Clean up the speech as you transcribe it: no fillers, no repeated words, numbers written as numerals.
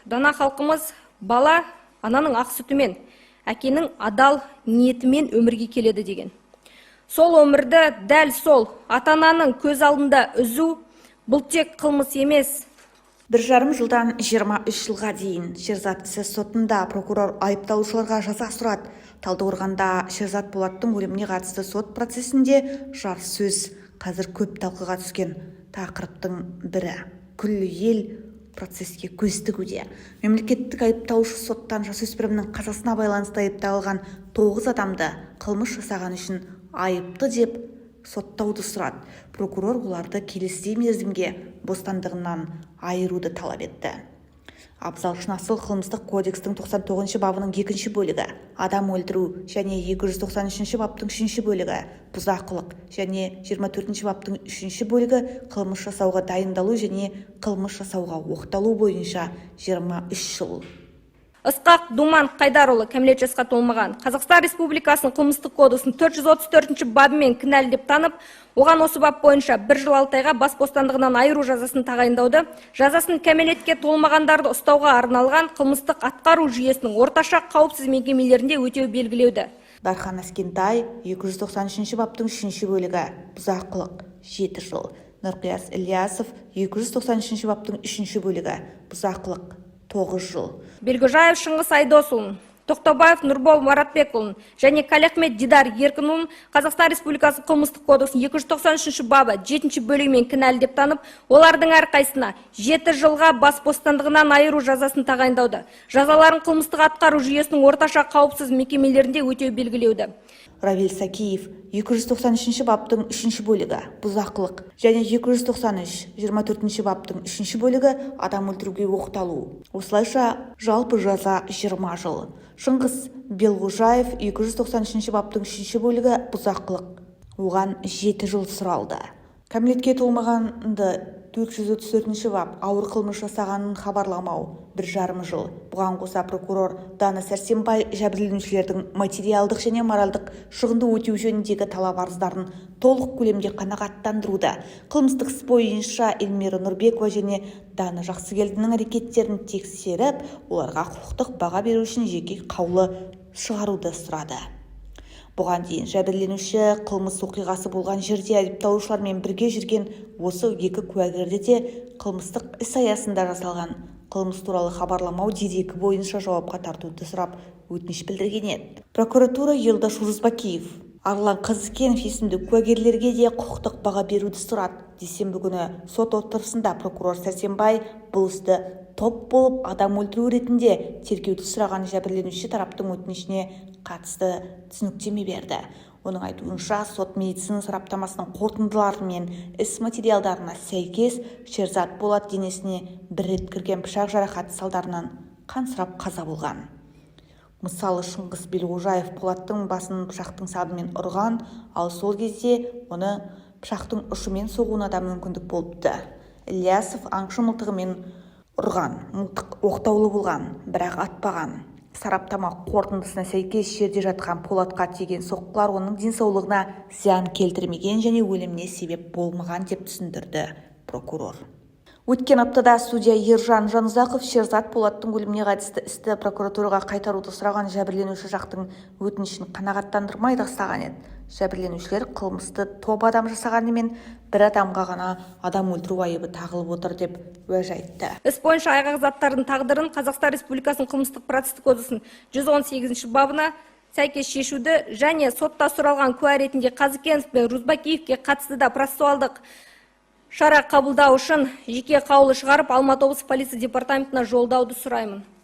дана халқымыз бала ананың ақ сүтімен, әкенің адал ниетімен өмірге келеді деген. Сол өмірді дәл сол ата-ананың көз алдында үзу бұл тек қылмыс емес. 1,5 жылдан 23 жылға дейін Шерзат ісі сотында прокурор айыпталушыларға жаза сұрады. Талдықорғанда Шерзат Болаттың өліміне қатысты сот процесінде жарыссөз қазір көп талқыға түскен тақырыптың бірі. Күллі ел процеске көз тігуде. Мемлекеттік айыпталушы соттан жасөспірімнің қазасына байланысты айыпталған 9 адамды қылмыс жасаған үшін айыпты деп соттауды сұрады. Прокурор оларды келесі мерзімге бостандығынан айыруды талап етті. Абзал Шынасыл қылмыстық кодекстің 99 бабының 2 бөлігі адам өлтіру және 293 баптың 3 бөлігі бұзақылық және 24 баптың 3 бөлігі қылмыс жасауға дайындалу және қылмыс жасауға оқталу бойынша 23 жыл. Ысқақ Думан Қайдарұлы кәмелет жасқа толмаған Қазақстан Республикасының қылмыстық кодексінің 434 бабымен кінәлі деп танып, оған осы бап бойынша 1 жыл 6 айға бас бостандығынан айыру жазасын тағайындауды, жазасын кәмелетке толмағандарды ұстауға арналған қылмыстық атқару жүйесінің орташа қауіпсіз мекемелерінде өтеу белгілеуді. Дархан Әскентай 293 баптың 3 бөлігі бұзақылық 7 жыл. Нұрқияс Ильясов 293 баптың 3 бөлігі бұзақылық 9 жыл. Белгіжаев Шыңғыс Айдосұлын, Тоқтабаев Нұрбол Маратбекұлын және Қалиахмет Дидар Еркінұлын Қазақстан Республикасы қылмыстық кодексінің 293 бабы 7 бөлігімен кінәлі деп танып, олардың әрқайсына 7 жылға бас бостандығынан айыру жазасын тағайындауды, жазаларын қылмыстық атқару жүйесінің орташа қауіпсіз мекемелерінде өтеу белгілеуді. Равиль Сакеев 293 баптың 3 бөлігі бұзақылық және 293 24 баптың 3 бөлігі адам өлтіруге оқталу. Осылайша жалпы жаза 20 жыл. Шыңғыс Белғожаев 293 баптың 3 бөлігі бұзақылық. Оған 7 жыл сұралды. Кәмелетке толмағанды 434 бап ауыр қылмыс жасағанын хабарламау 1,5 жыл. Бұған қоса прокурор Дана Сәрсенбай жәбірленушілердің материалдық және моральдық шығынды өтеу жөніндегі талап арыздарын толық көлемде қанағаттандыруды, қылмыстық іс бойынша Эльмира Нұрбекова және Дана Жақсыгелдінің әрекеттерін тексеріп, оларға құқықтық баға беру үшін жеке қаулы шығаруды сұрады. Бұған дейін жәбірленуші қылмыс оқиғасы болған жерде айыпталушылармен бірге жүрген осы екі куәгерді де қылмыстық іс аясында жасалған қылмыс туралы хабарламау дерегі бойынша жауапқа тартуды сұрап өтініш білдірген еді. Прокуратура Елдаш Урузбакиев, Арлан Қызыкенов есімді куәгерлерге де құқықтық баға беруді сұрады. Дүйсенбі күні сот отырысында прокурор Сәрсенбай бұл істі топ болып адам өлтіру ретінде тергеуді сұраған жәбірленуші тараптың өтінішіне қатысты түсініктеме берді. Оның айтуынша сот медицина сараптамасының қорытындылары мен іс материалдарына сәйкес Шерзат Болат денесіне бір рет кірген пышақ жарақаты салдарынан қансырап қаза болған. Мысалы, Шыңғыс Белғожаев Болаттың басын пышақтың сабымен ұрған, ал сол кезде оны пышақтың ұшымен соғуына да мүмкіндік болыпты. Ильясов аңшы мылтығымен ұрған, мылтық оқтаулы болған, бірақ атпаған. Сараптама қорытындысына сәйкес жерде жатқан Болатқа тиген соққылар оның денсаулығына зиян келтірмеген және өліміне себеп болмаған деп түсіндірді прокурор. Өткен аптада судья Ержан Жанұзақов Шерзат Болаттың өліміне қатысты істі прокуратураға қайтаруды сұраған жәбірленуші жақтың өтінішін қанағаттандырмай тастаған еді. Жәбірленушілер қылмысты топ адам жасағанымен бір адамға ғана адам өлтіру айыбы тағылып отыр деп уәж айтты. Іс бойынша айғақ заттардың тағдырын Қазақстан Республикасының қылмыстық процестік кодексінің 118 бабына сәйкес шешуді және сотта сұралған куә ретінде Қызыкенов пен Рузбакиевке қатысты да процессуалдық шара қабылдау үшін жеке қаулы шығарып Алматы облысы полиция департаментіне жолдауды сұраймын.